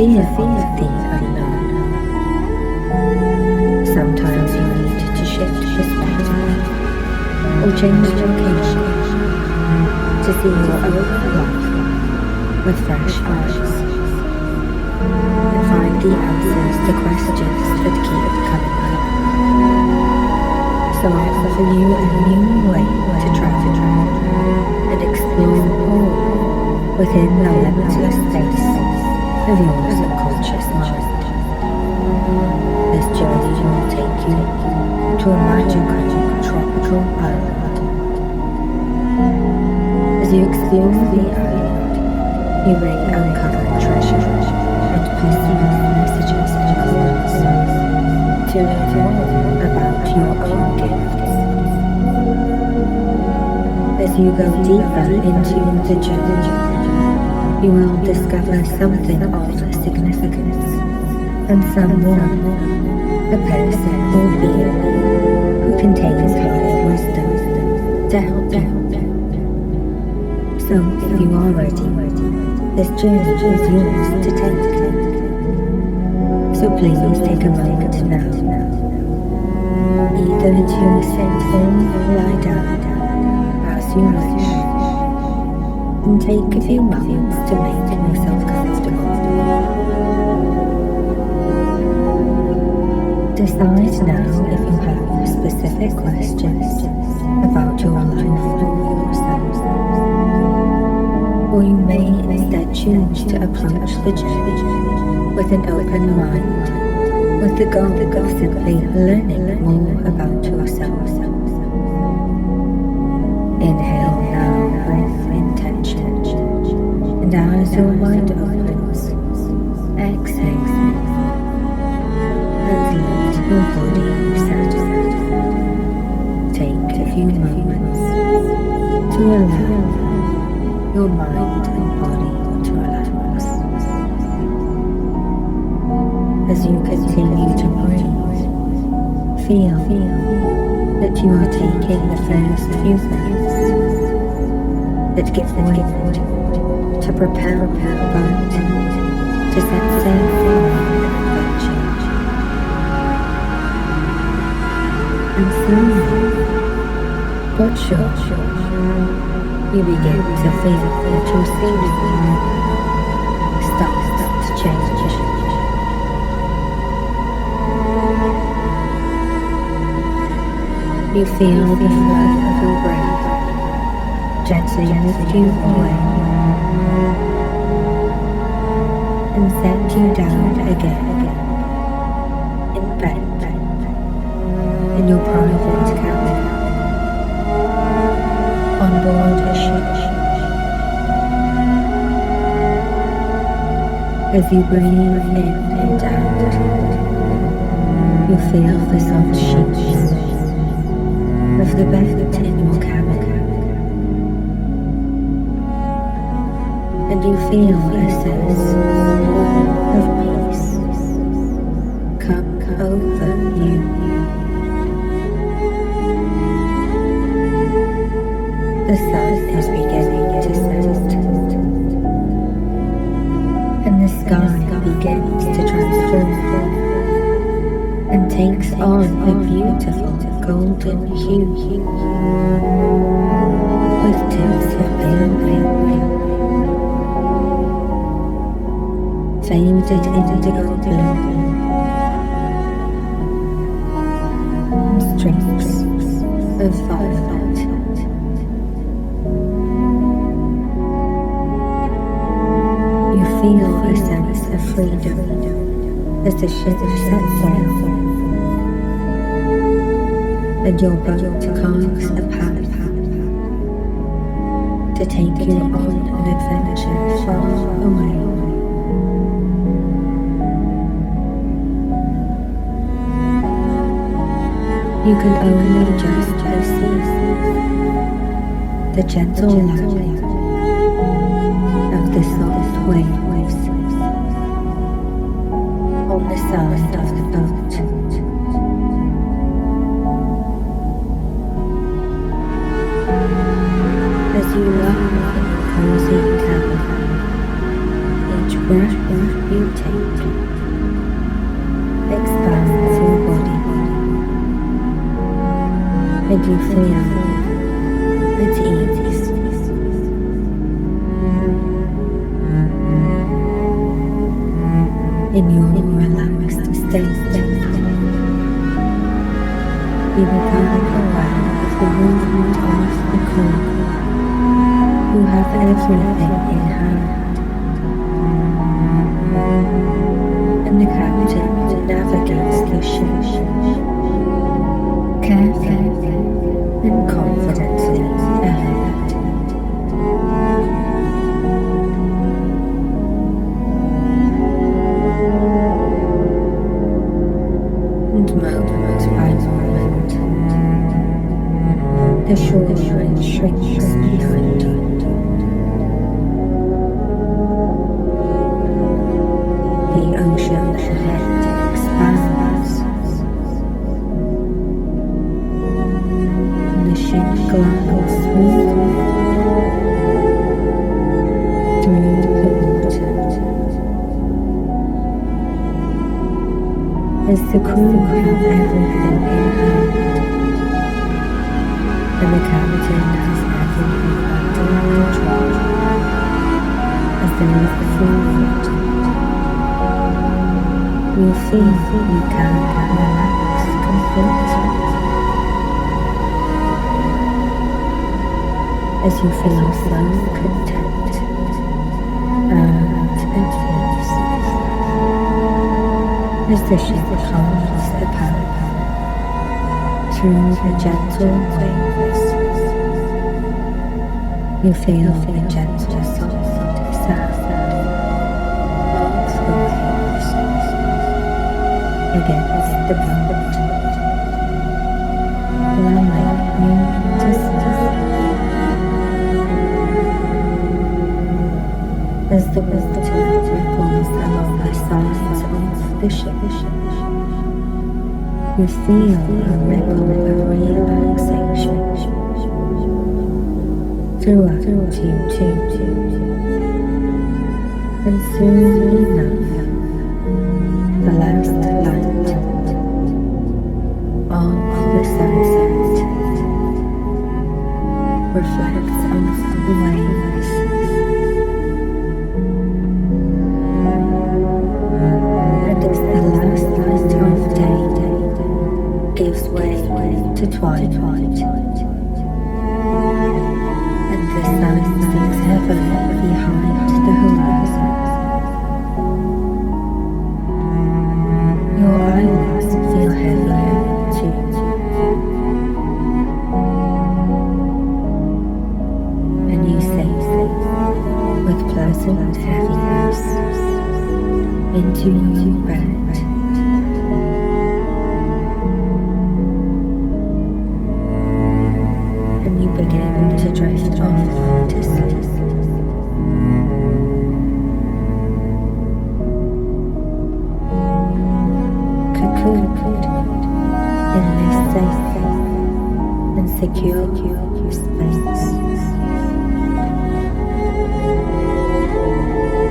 fear of the unknown. Sometimes you need to shift perspective or change location to see your own life with fresh eyes and find the answers to questions that keep coming up. So I offer you a new way to travel and explore all within the limitless space of your subconscious mind. This journey will take you to a magical tropical island. As you explore the island, you may uncover treasure and perceive messages and codes to learn more about your own gifts. As you go deeper into the journey, you will discover something of significance and someone, a person or being who contains higher wisdom to help you. So if you are ready, this journey is yours to take. So please take a moment now, either to sit or lie down as you wish, and take a few moments to make yourself comfortable. Decide now if you have specific questions about your life or yourself, or you may instead choose to approach the journey with an open mind, with the goal of simply learning more about yourself. Inhale now with intention, and as your mind opens, exhale and let your body settle. Take a few moments to allow your mind and body to relax. As you continue to breathe, feel that you are taking the first few breaths that give wind to propel your boat to set sail for an adventure. And slowly, but surely, you begin to feel that your scenery starts to change. You feel the flow of your breath gently lift you away and set you down again in bed in your private cabin on board a ship. As you breathe in and out, you feel the soft sheets of the bed in your cabin, and you feel a sense of peace come over you. The sun is beginning to set, and the sky begins to transform and takes on a beautiful golden hue with tips of pale faded indigo blue, streaks of violet. You feel a sense of freedom as the ship sets sail, and your boat carves a path to take you on an adventure far away. You can only just perceive the gentle lapping of the soft waves on the side of the boat. As you lie in your cozy cabin, each breath you take you feel at ease. In your relaxed state, you become aware of the movement of the core. You have everything in hand, and the captain navigates the ship carefully and confidently ahead. And moment by moment, the shoreline shrinks behind you. The ocean ahead expands, and the ship glides smoothly through the water. As the crew have everything in hand, and the captain has everything under control, as they look forward, you feel you can relax completely. As you feel so content and at peace. As the ship calms the path through the gentle waves, you feel the gentle soft sound of the waves against the boat, allowing you to sleep. As the water ripples along the sides of the ship, you feel a ripple of relaxation throughout you too. And soon enough, the last light of the sunset reflects off the waves. And as the last light of day gives way to twilight, and the sun sinks heavily behind the horizon, your eyelids feel heavier too. And you sink with pleasant heaviness into your bed. And you begin to drift off to sleep. Cocooned in this safe and secure space.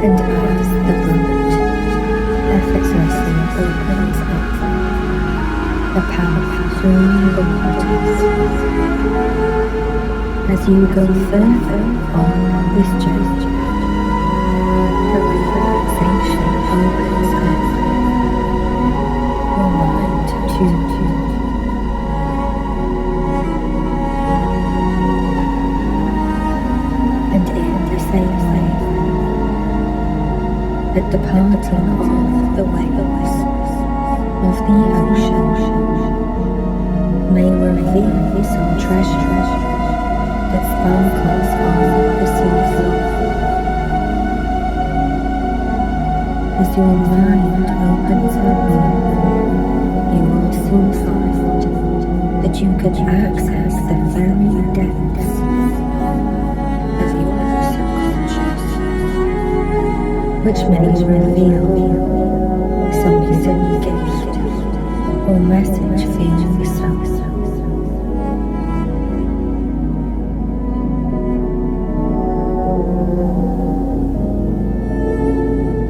And as the boat effortlessly opens up the path through the waters, as you go further on this journey, the relaxation opens up your mind too. And in the same way, at the parting of the waves of the ocean may reveal some treasure that sparkles on the seafloor. As your mind opens up more, you will soon find that you can access the very depths of your subconscious, which may reveal some hidden gift or message for yourself.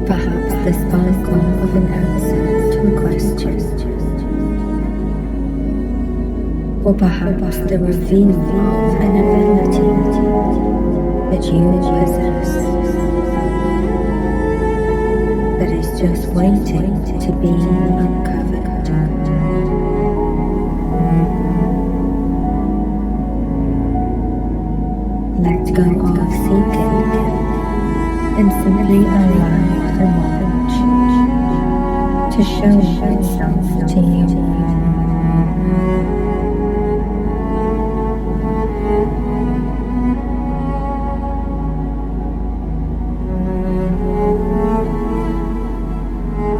Perhaps the sparkle of an answer to a question, or perhaps the reveal of an ability that you possess that is just waiting to be uncovered. Let go of seeking and simply allow the knowledge to show itself to you.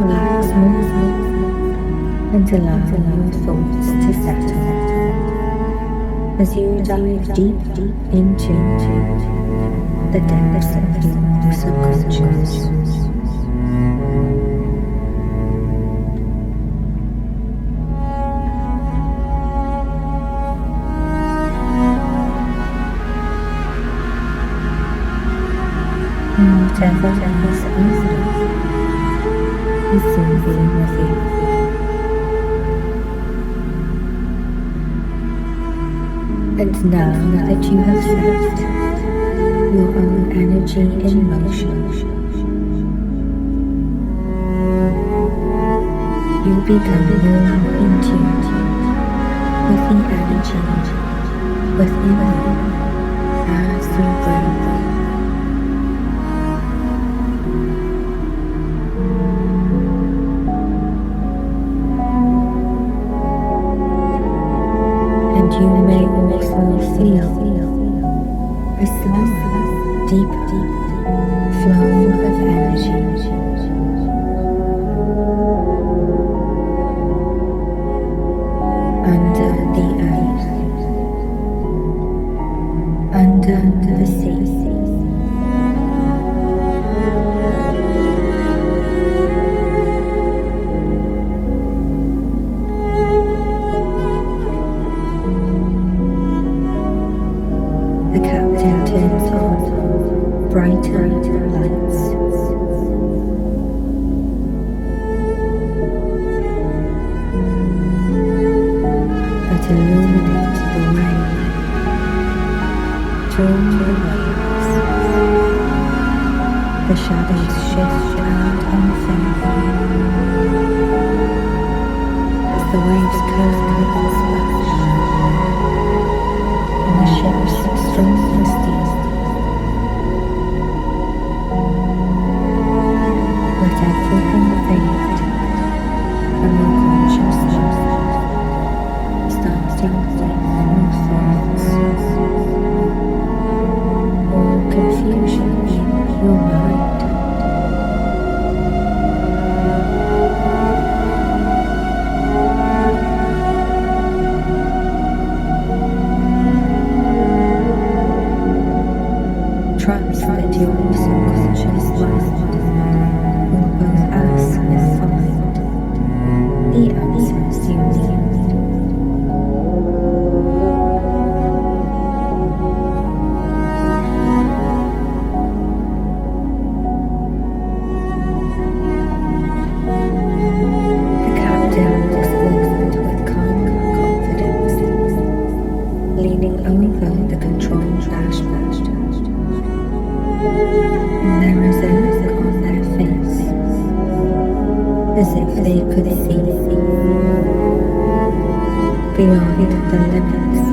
Relax more and allow your thoughts to settle as you dive deeper into the depths of your subconscious. Whatever is under is soon being revealed. And now that you have set your own energy in motion, you become more in tune with the energy within you as you breathe. And you may also feel a slower, deeper flow of energy. Under the earth, under the sea. The captain turns on brighter lights. That illuminate the way through the waves. The shadows shift and unfold as the waves curve and splash, and the ships strong and steep. Let everything fade from your consciousness, starting with your thoughts, or confusion in your mind. Trust that your subconscious mind will both ask and find the answers you need. The captain looks forward with calm confidence, leaning over the control dashboard. And there is a look on their face, as if they could see beyond the limits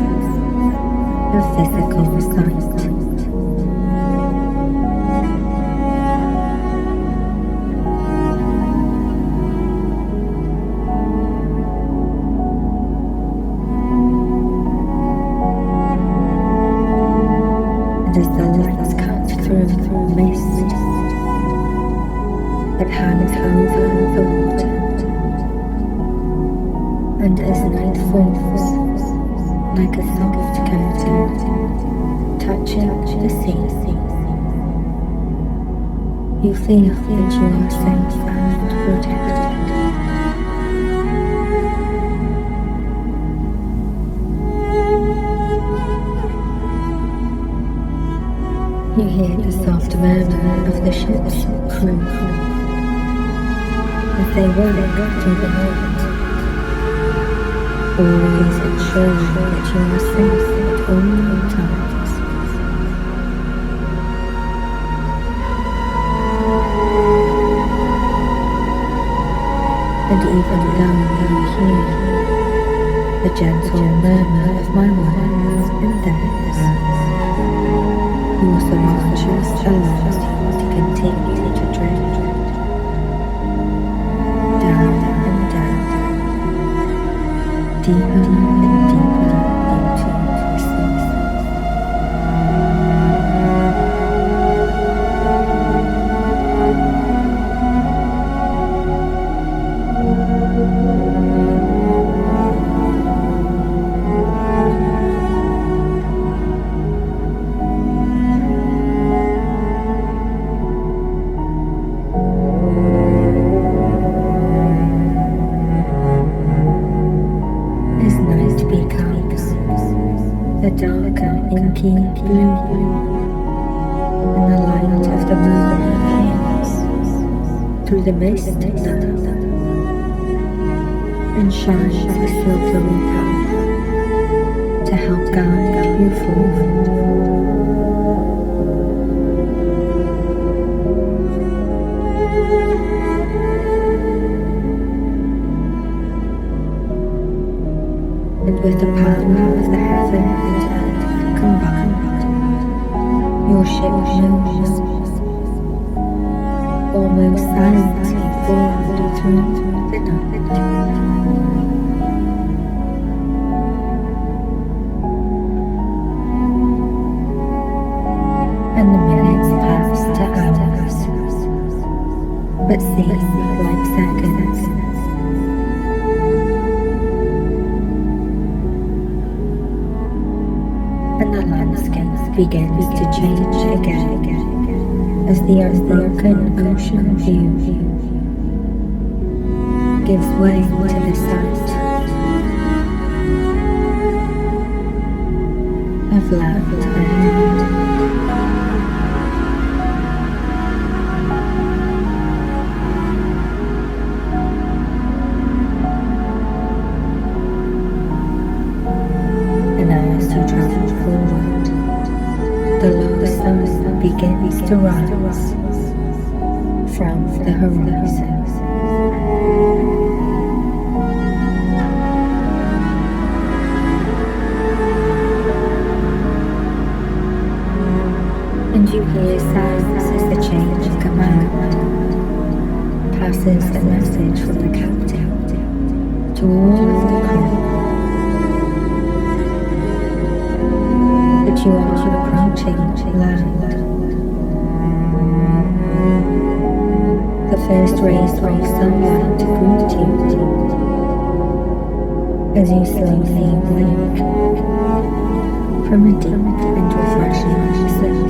of physical sight. And as the lights cut through mist that hangs over the water, and as night falls like a soft curtain touching the sea, you feel that you are safe and protected. You hear the soft murmur of the ship's crew as they work through the night, always ensuring that you are safe at all times. And even though you hear the gentle murmur of my words and theirs, your subconscious allows you to continue to drift down and down, deeper and deeper into sleep. The darker inky blue, and the light of the moon appears through the mist now, and shines a silvery path to help guide you forward. And with the power of the heaven and earth combined, your ship moves, almost silently forward through the night. And the minutes pass to hours, but seem like seconds. And the landscape begins to change again as the unbroken ocean view gives way to the sight of land ahead. And as you travel forward, the low sun begins to rise from the horizon. And you hear sounds as the chain of command passes a message from the captain to all of the crew that you are approaching land. The first rays of sunlight greet you as you slowly wake from a deep and refreshing sleep.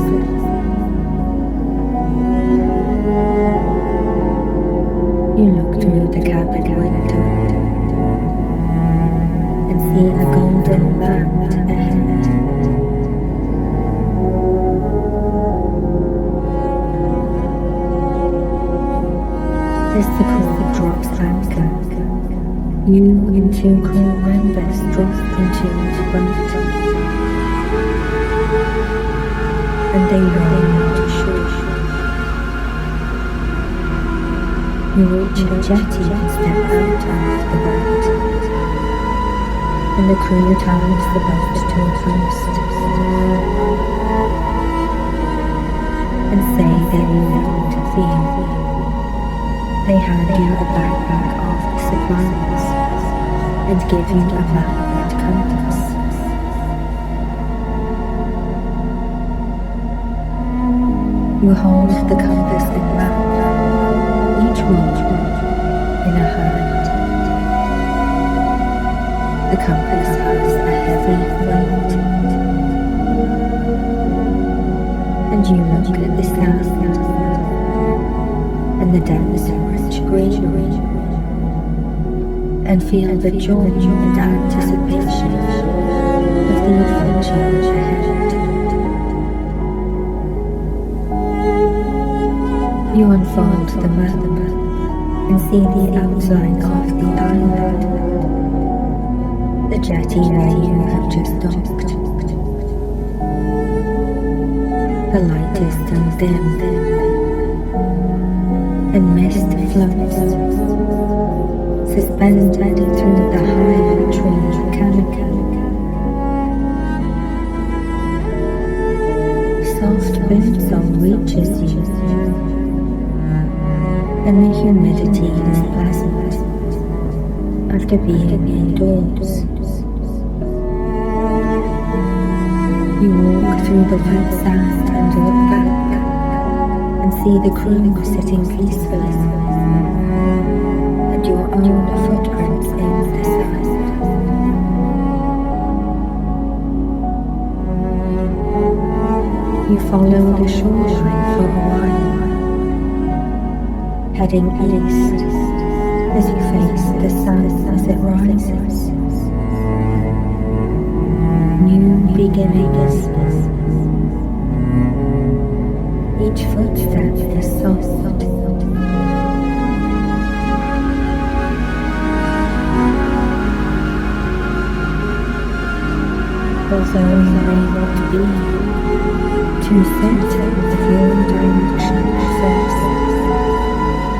You look through the cabin window and see a golden land ahead. As the crew drops anchor, you and two crew members drop into the boat, and they row to shore. You reach a jetty and step out of the boat, and the crew ties the boat to a post and say they will wait for you. They hand you a backpack of supplies and give you a map and compass. You hold the compass and map, each one in a hand. The compass has a heavy weight, and you look at the south and the dense rich greenery, and feel the joy and anticipation of the adventure ahead. You unfold the map and see the outline of the island, the jetty where you have just docked. The light is still dim, and mist floats, suspended through the higher tree canopy. Soft birdsong reaches you, and the humidity is pleasant after being indoors. You walk through the wet sand and look back and see the crew sitting peacefully, and your own footprints in the sand. You follow the shoreline for a while, heading east as you face the sun as it rises. New beginnings. Each footstep is soft. Although you may not be too certain of your direction at first,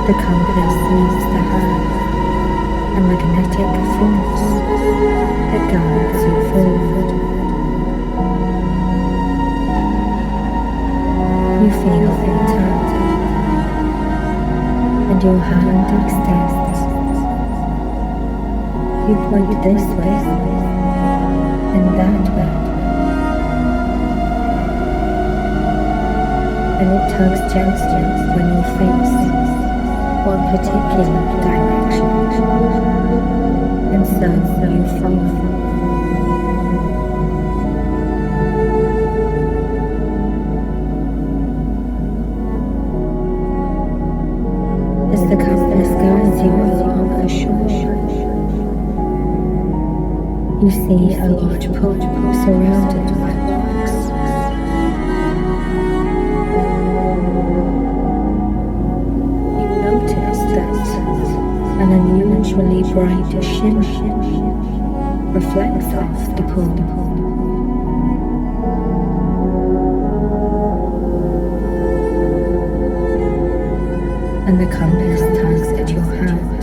the compass seems to have a magnetic force that guides you forward. You feel it turn, and your hand extends. You point this way and that way, and it tugs gently when you face one particular direction, and so you follow. As the compass guides you along the shore, you see a large pool surrounded by rocks. You notice that an unusually bright shimmer reflects off the pool. And the compass tugs at your hand,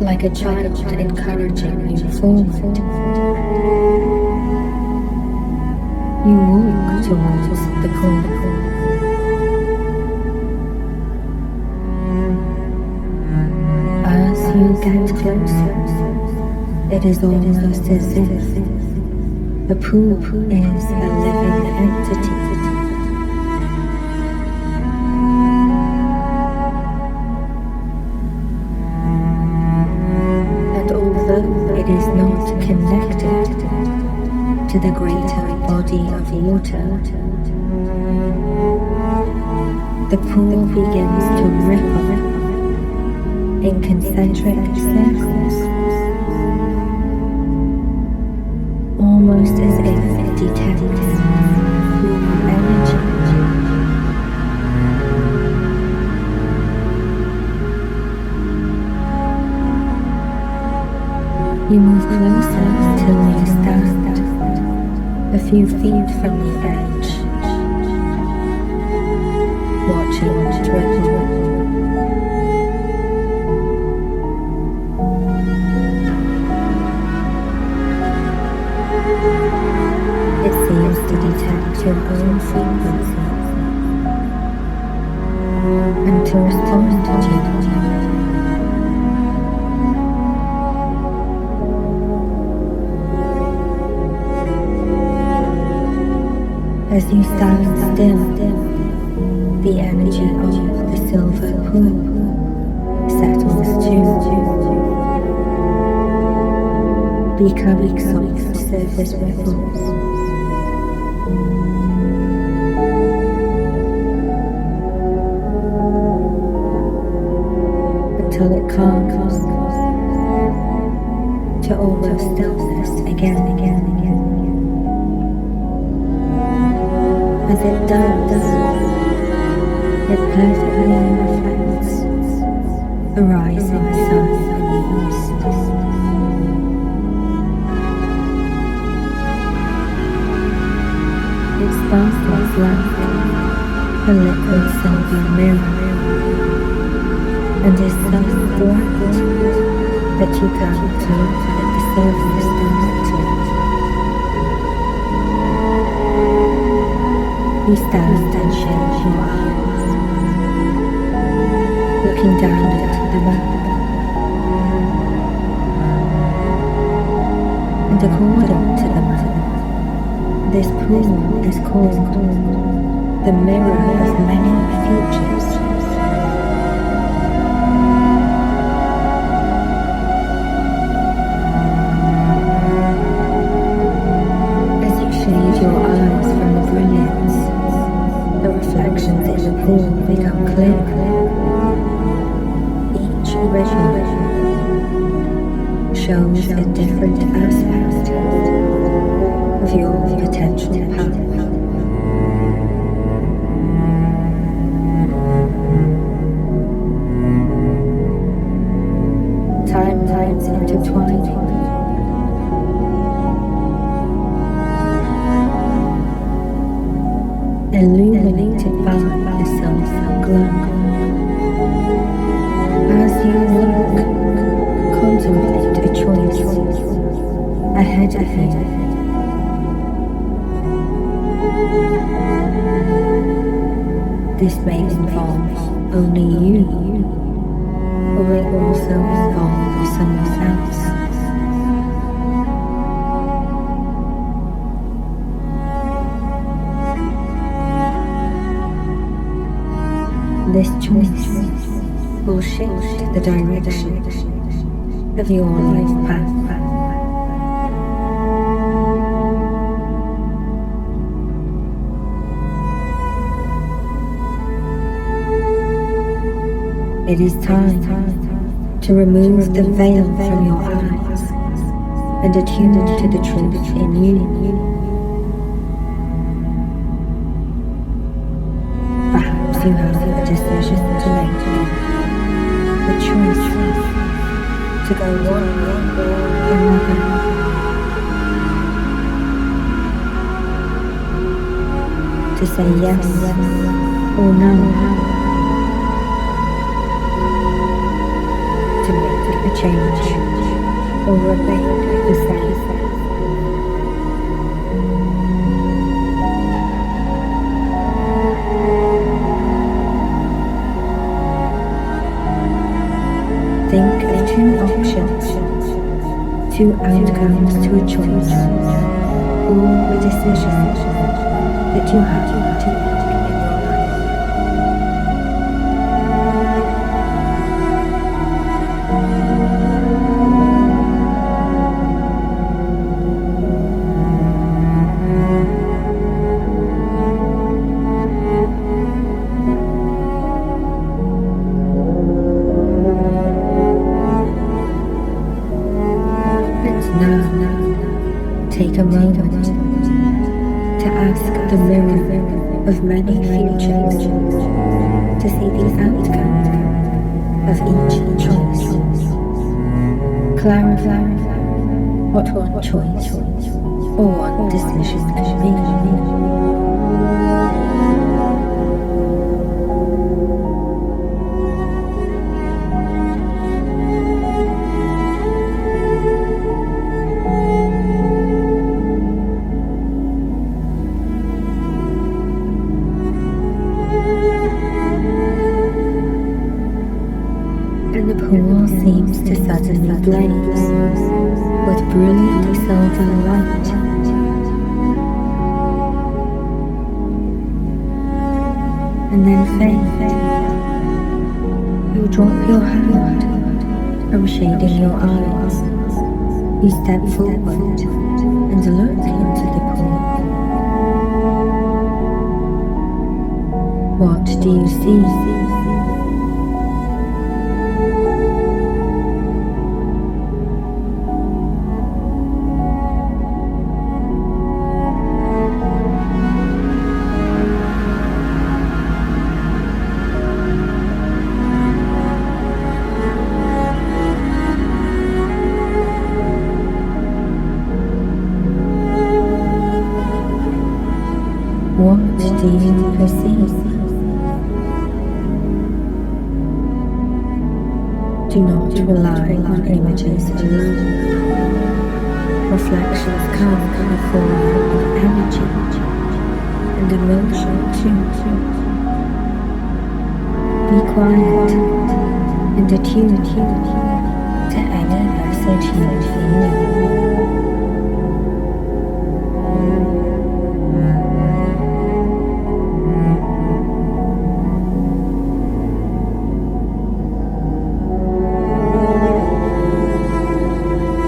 like a child encouraging you forward. You walk towards the pool. As you get closer, it is almost as if the pool is a living entity. It is not connected to the greater body of water. The pool begins to ripple in concentric circles, almost as if it detects your energy. You move closer till you stand a few feet from the edge, watching it ripple. It seems to detect your own frequency and to respond to you. As you stand still, the energy of the silver pool settles too, becoming soft surface ripples. Until it calms to almost stillness again. As it does, it perfectly reflects the rising sun in the east. like a liquid silver mirror and is so bright that you can't look at the surface directly. You stand and shade your eyes, looking down into the map. And according to the map, this pool is called the mirror of many futures. As you shade your eyes from the brilliance, the reflections in the pool become clear. Each ripple shows a different aspect of your potential path. Timelines intertwine, illuminated by the sun's glow. As you look, contemplate a choice ahead of you. This may involve only you, or it also involve someone else. This choice will shift the direction of your life path. It is time to remove the veil from your eyes and attune to the truth in you. Perhaps you have a decision to make, a choice to go one way or another. To say yes or no. To make a change or remain the same. Think of two options, two outcomes to a choice, or a decision that you have to make in your life. Take a moment to ask the mirror of many futures to see the outcome of each choice. Clarify what one choice or one decision can be. The pool seems to suddenly blaze with brilliant silver light. And then fade. You drop your hand from shading your eyes. You step forward and look into the pool. What do you see? What do do you perceive? Do not rely on images alone. Reflections come in the form of energy and emotion too. Be quiet and attune to any message you feel.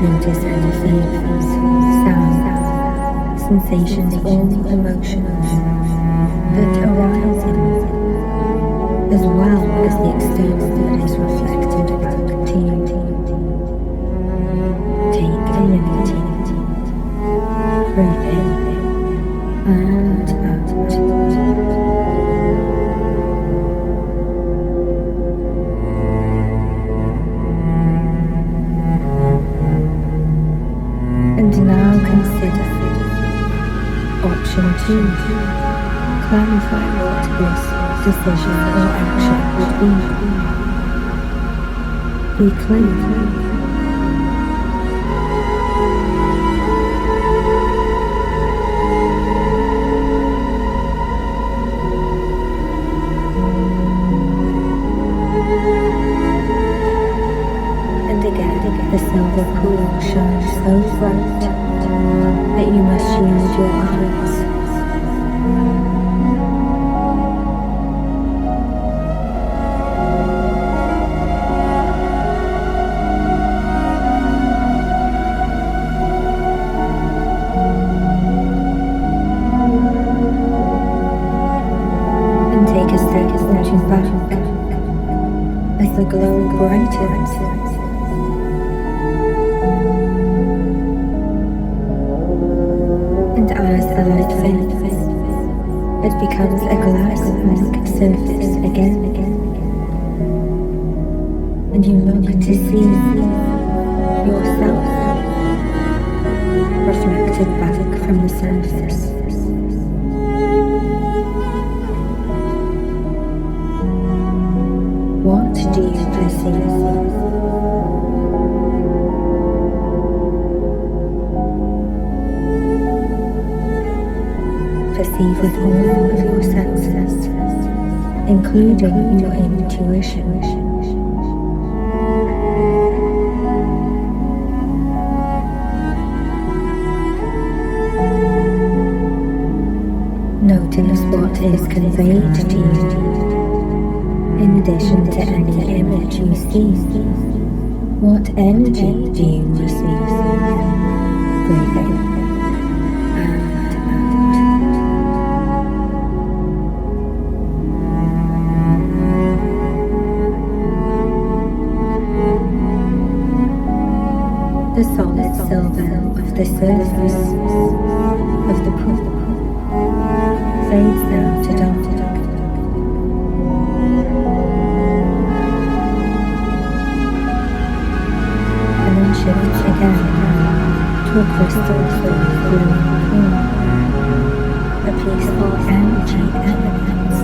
Notice any feelings, sounds, sensations, or emotions that arise in you, as well as the external that is reflected back to you. Take a minute, breathe in and out. And now consider option 2. Clarify what this decision or action would be. Be clear. The silver pool shines so bright that you must use your eyes. And take a step or two back as the glow brightens. And as the light fades, it becomes a glass-like surface again. And you look to see yourself reflected back from the surface. What do you perceive? Perceive with all of your senses, including your intuition. Notice what is conveyed to you, in addition to any image you see. What energy do you receive? Breathe in. The solid silver of the surface of the pool fades now to dark. And then shifts again to a crystal blue pool. A peaceful energy emanates.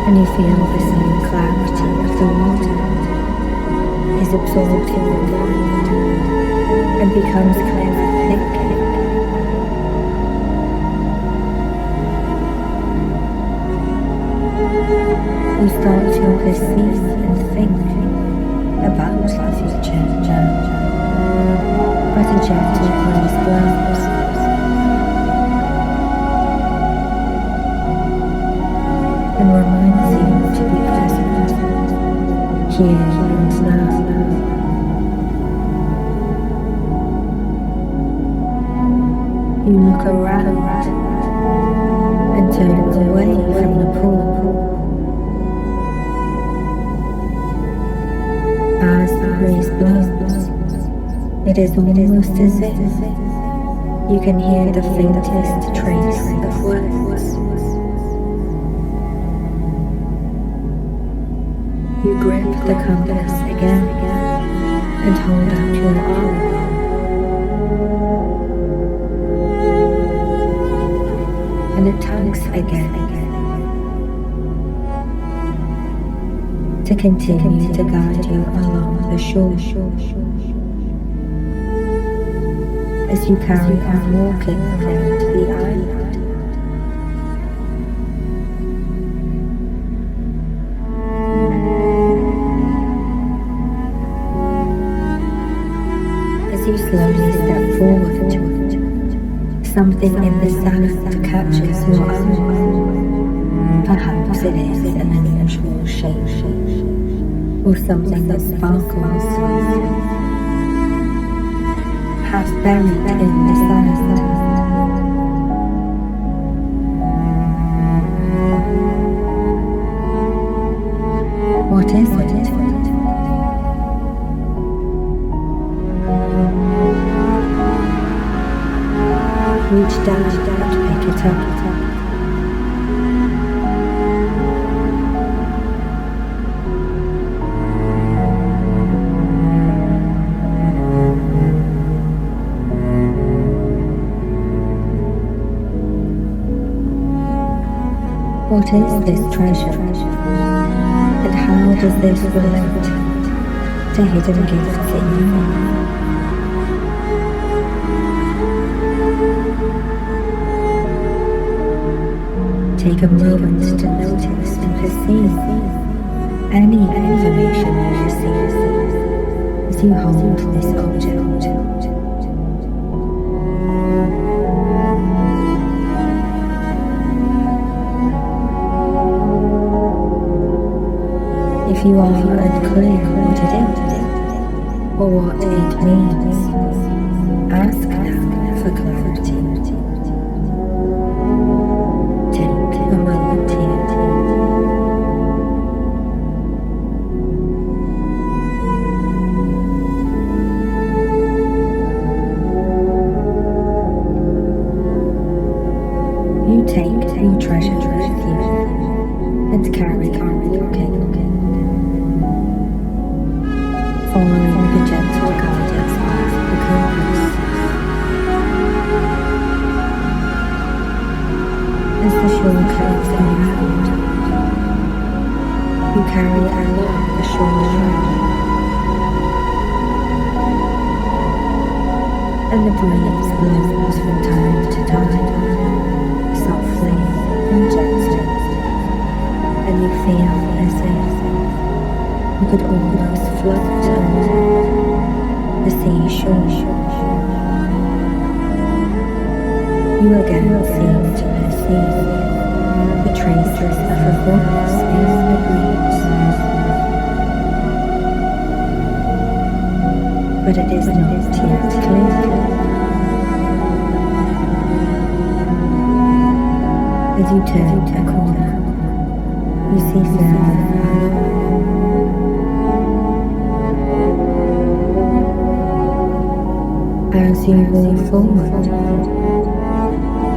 And you feel the same clarity of the water is absorbed in your mind and becomes clear thinking. You start to perceive and think about the future now, but a gentle breeze blows. And reminds you to be present, here and now. You look around and turn away from the pool. As the breeze blows, it is almost as if you can hear the faintest trace of words. You grip the compass again and hold out your arm. and it tugs again to continue to guide you along the shore as you carry on walking around the island. As you slowly step forward, something in the sand catches your eye. Perhaps it is an unusual shape, or something that sparkles, half buried in the sand. What is it? Reach down and pick it up. What is this treasure? And how does this relate to hidden gifts in you? Take a moment to notice and perceive any information you receive as you hold this object. If you are unclear what it is or what it means, ask now for clarity. Take a moment here. You take your treasure with you and carry on walking, following the gentle guidance of the compass. As the shore curves around, you carry along the shoreline, and the breeze blows from time to time, softly and gently, and you feel as if you could almost float on the seashore. You again seem to perceive the traces of a voice in the breeze, but it is not yet clear. As you turn a corner, you see further as you move forward,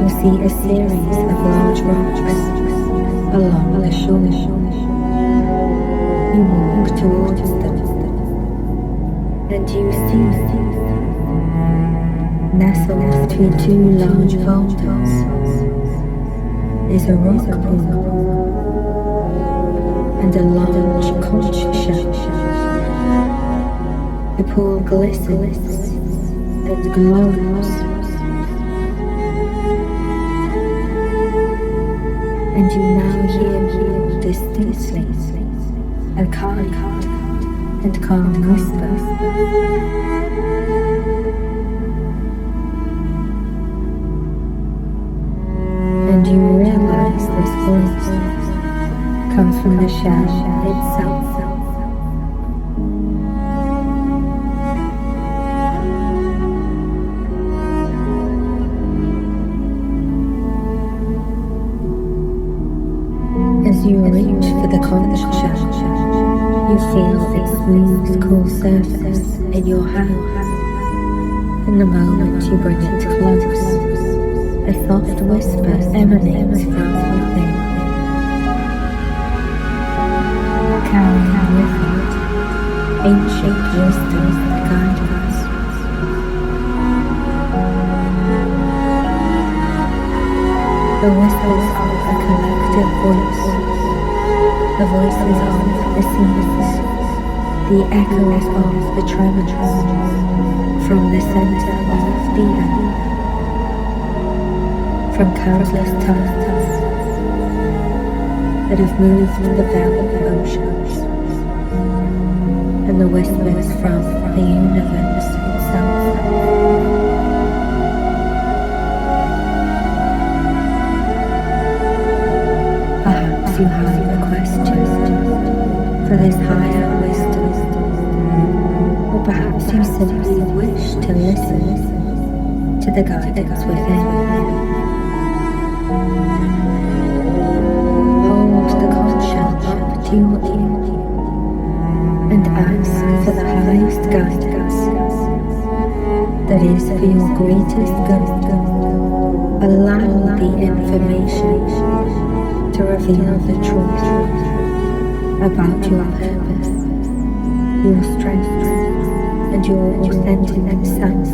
you see a series of large rocks along the shore. You walk towards them, and you see, nestled between two large boulders, is a rock pool and a large conch shell. The pool glistens and glows, and you now hear distinctly a kind and calm whisper. And you realize this voice comes from the shell itself. As you reach for the conch shell, you feel its smooth, cool surface in your hand, and the moment you bring it close, a soft whisper emanates from within, carrying with it ancient wisdom and guidance. The whispers of a collective voice, the voices of the seas, the echoes of the tremors from the center of the earth, from countless tongues that have moved the very oceans, and the whispers from the universe itself. Perhaps you have a question for this higher wisdom, or perhaps you simply wish to listen to the guidance within. Hold the conscience up to your ear and ask for the highest guidance that is for your greatest good. Allow the information to reveal the truth about your purpose, your strength, and your authentic self.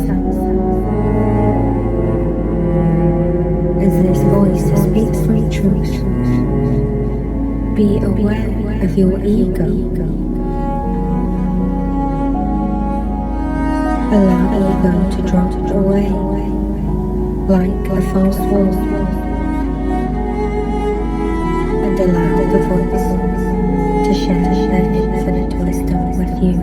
As this voice speaks from truth, be aware of your ego. Allow ego to drop away like a false wall, and allow the voice to share their infinite wisdom with you.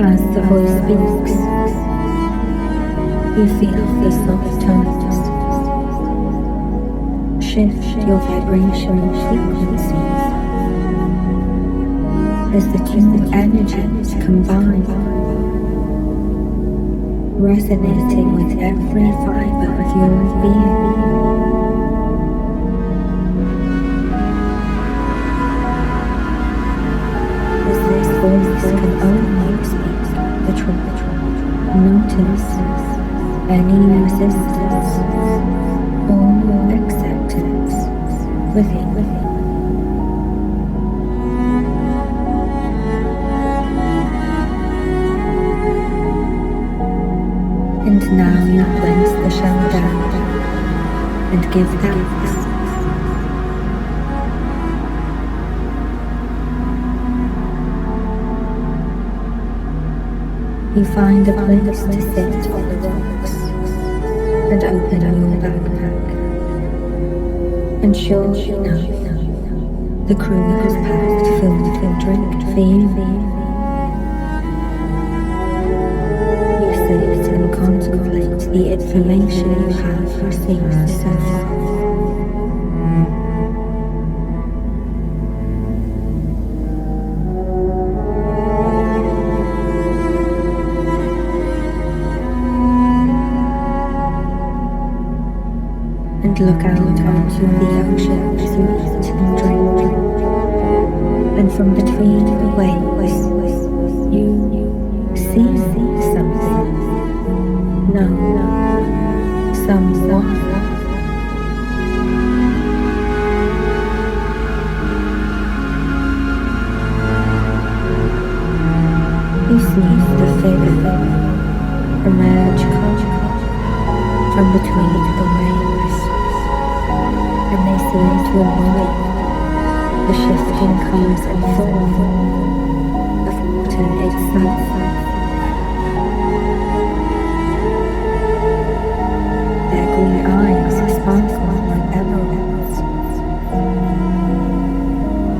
As the voice speaks, you feel the soft tones shift your vibrational frequencies as the two energies combine, resonating with every fiber of your being. As this voice can only speak the truth, notice any resistance or acceptance within. And now you place the shell down and give thanks. You find a place to sit on the rocks and open your backpack. And sure enough, the crew has packed food and drink for you. You sit and contemplate the information you have received so far. And look out onto the ocean as you eat and drink. And from between the waves, you see something. No, someone. You see the figure emerge from between the waves, and they seem to embody the shifting colors and form of water itself. Their green eyes sparkle like emeralds,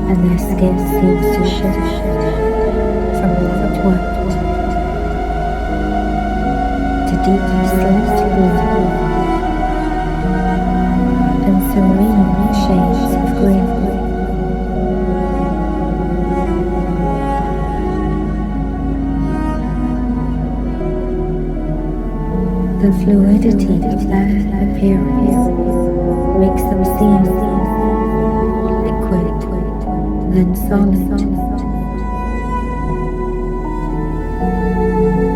and their skin seems to shift from light white to deep slate blue and serene shades of green. The fluidity of their appearance makes them seem more liquid than solid.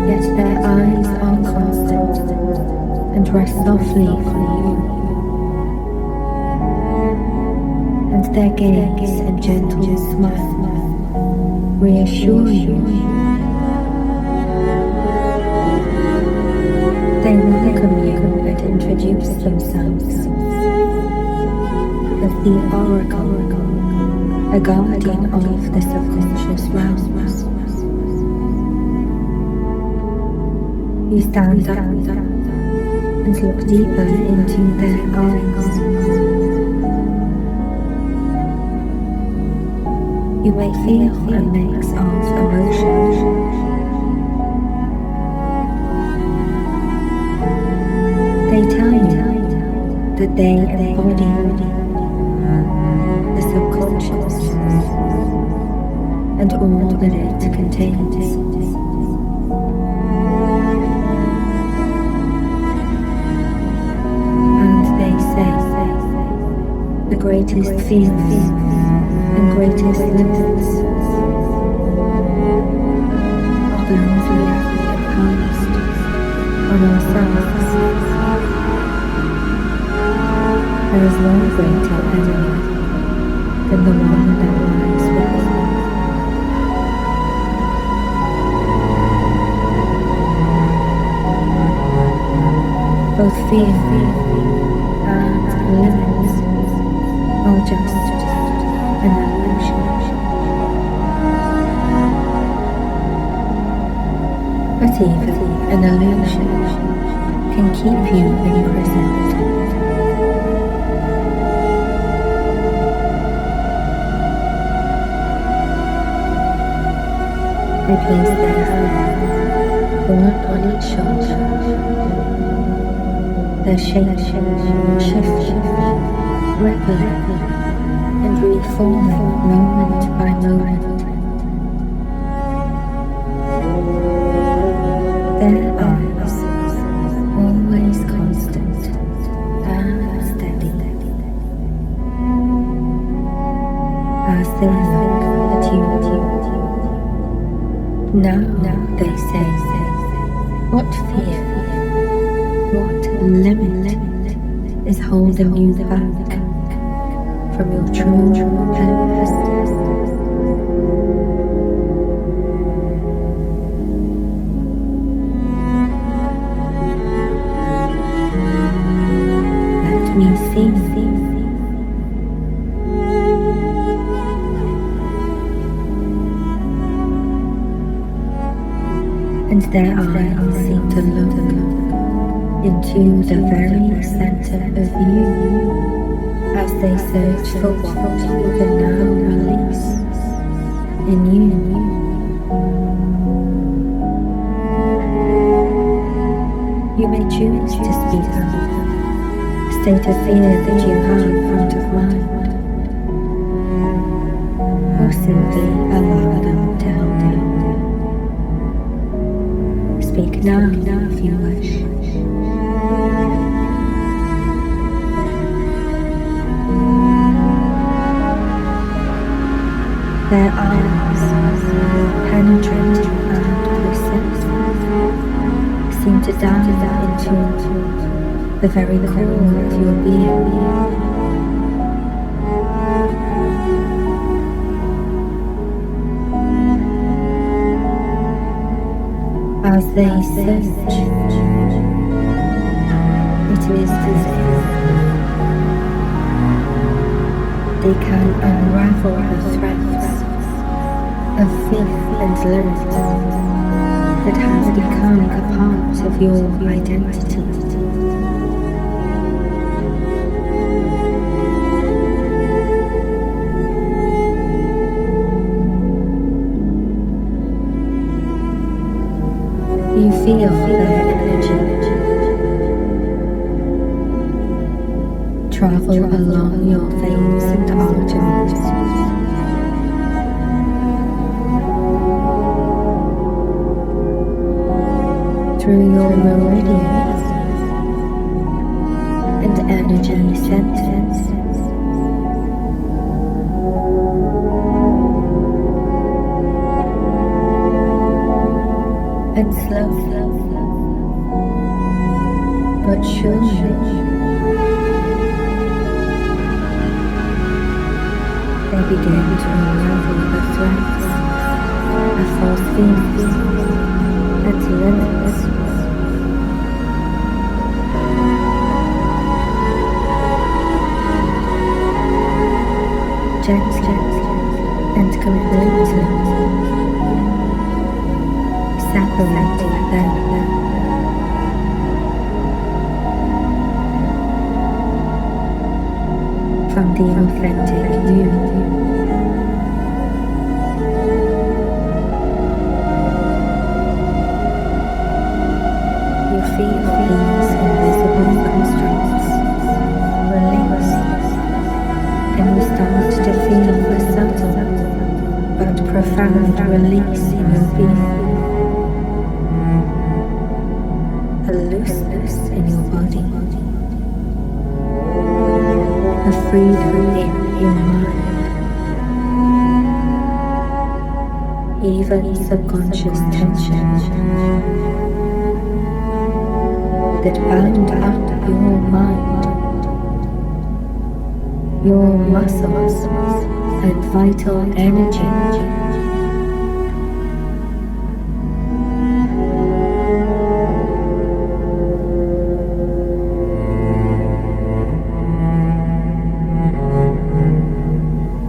Yet their eyes are constant and rest softly on you, and their gaze and gentle smile reassure you. They welcome you and introduce themselves as the oracle, a guardian of the subconscious realms. You stand up and look deeper into their eyes. You may feel a mix of emotions. They tell you that they embody the subconscious and all that it contains. And they say the greatest fears and greatest limits are those we have imposed on ourselves. There is no greater enemy than the one that lies within. Both fear and limits are just an illusion. But even an illusion can keep you imprisoned. They place their hand, one on each shoulder. Their shape shifts regularly and reforming moment by moment. Their eyes, always constant and steady, as they look at you. Now they say, what fear, what limit is holding you back from your true purpose? Let me see. And their eyes seem to look into the very center of you as they search for what you can now release in you. You may choose to speak up, state a fear that you have front of mind, or simply allow them to help you. Speak now if you wish. Their eyes, penetrating and perceptive, seem to dive into the very core of your being. As they search, it is as if they can unravel the threads of faith and limits that have become a part of your identity. You feel their energy travel along your veins and arteries, through your meridians and energy centers. And slowly, but surely, they begin to unravel the threads false fears and limits. Gently and completely separating them from the authentic you. You feel these invisible constraints release, and you start to feel a subtle but profound release in your being, a looseness in your body, a freedom in your mind, even subconscious tension that bound up your mind, your muscles and vital energy.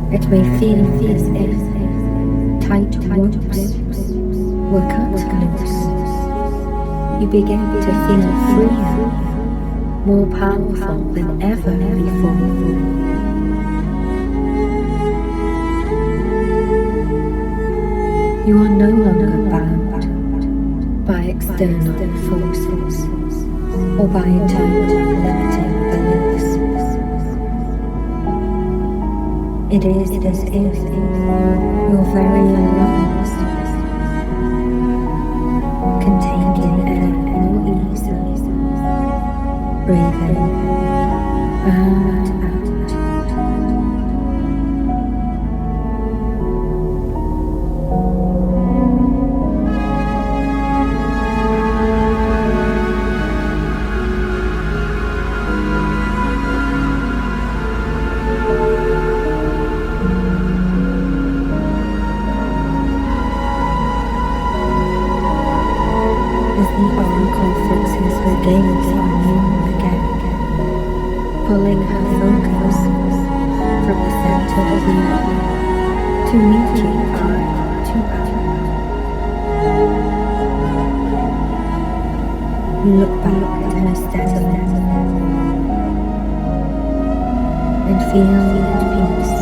It may feel as if tight ropes were cut loose. You begin to feel freer, more powerful than ever before. You are no longer bound by external forces or by internal limiting beliefs. It is as if your very lungs can take in air more easily, breathing and out. As the oracle fixes her gaze on you again, pulling her focus from the center of you to meet you eye to eye. You look back at her steadily and feel at peace.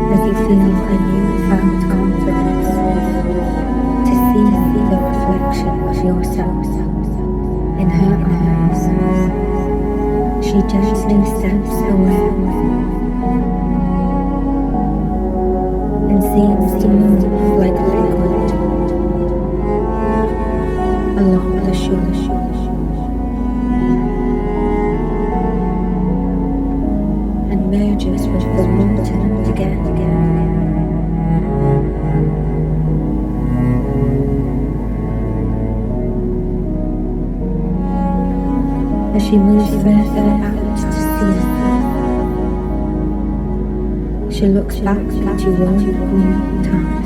As you feel a newfound confidence to see the reflection of yourself in her eyes, she gently steps away and seems to move like liquid along the shore. And merges with the water again. As she moves further out to sea, she looks back at you one more time.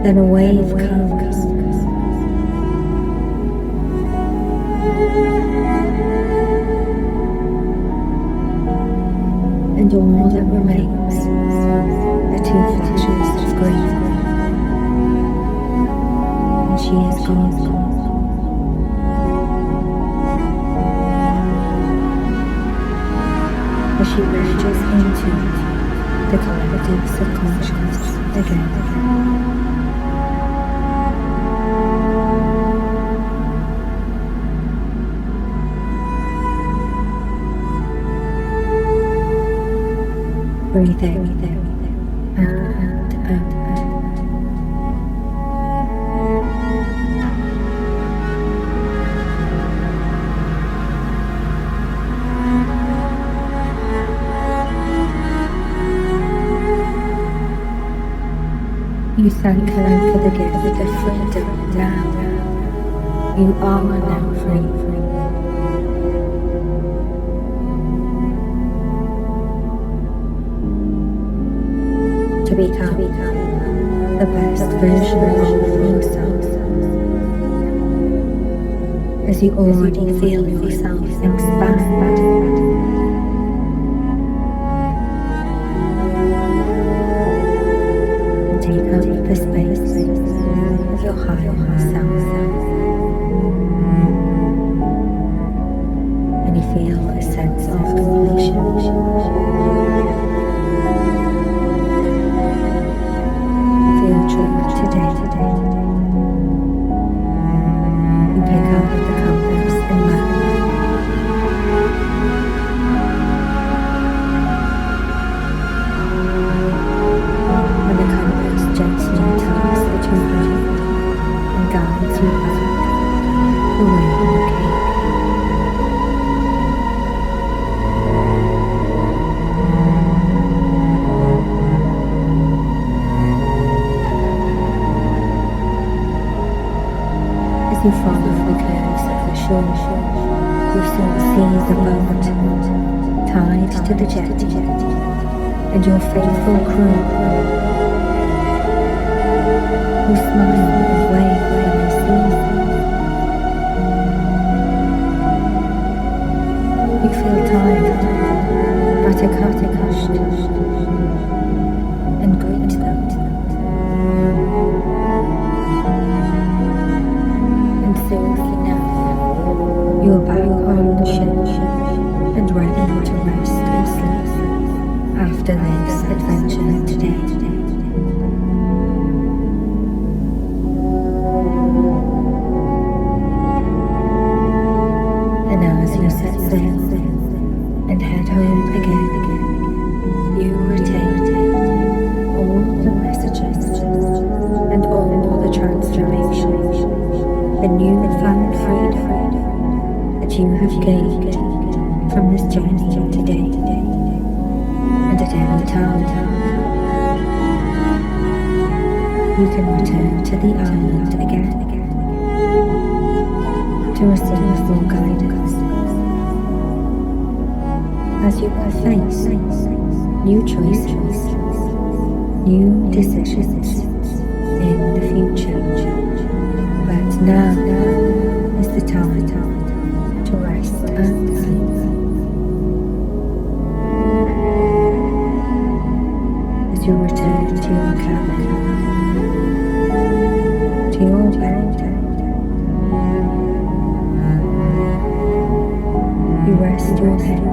Then a wave comes. And all that remains are two flashes of green. And she is gone. As she merges into the collective subconscious again. Breathing thank her for the gift of freedom now. You are now free. To become the best version of yourself. As you already feel yourself expand. And take up the space of your higher self. And you feel a sense of completion. Feel true today. You pick up the compass and map. And the compass gently tugs at your hand and guides you back the way you came. As you follow the curves of the shore, you soon see the boat tied to the jetty, and your faithful crew who smile and wave when they see you. You feel tired, but accomplished, and greet them. And soon enough, you are back on the ship and ready to rest and sleep after this adventure today. And as you set sail and head home again, you retain all the messages and all the transformation, the newfound freedom that you have gained from this journey today. And at any time, you can return to the island again to receive full guidance as you will face new choices, new decisions in the future. But now is the time to rest and sleep. As you return to your cabin, to your bed, you rest your head